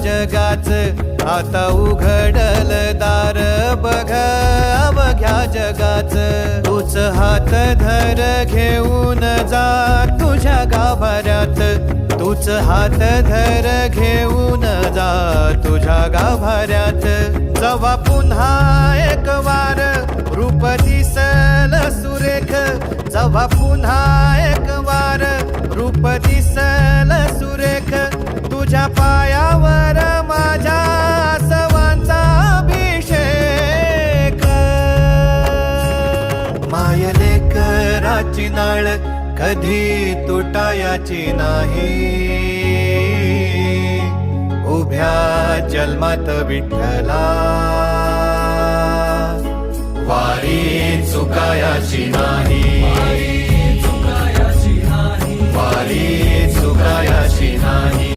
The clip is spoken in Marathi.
जगाच आता उघडल दार बघ अवघ्या जगाच तूच हात धर घेऊन जा तुझ्या गाभाऱ्यात तूच हात धर घेऊन जा तुझ्या गाभाऱ्यात जवा पुन्हा एक वार रूप दिसल सुरेख जवा पुन्हा एक वार रूप दिसल सुरेख तुझ्या पायावर माझ्या आसवांचा अभिषेक मायलेकराची नाळ कधी तुटायाची नाही उभ्या जन्मात विठ्ठला वारी चुकायाची नाही वारी चुकायाची नाही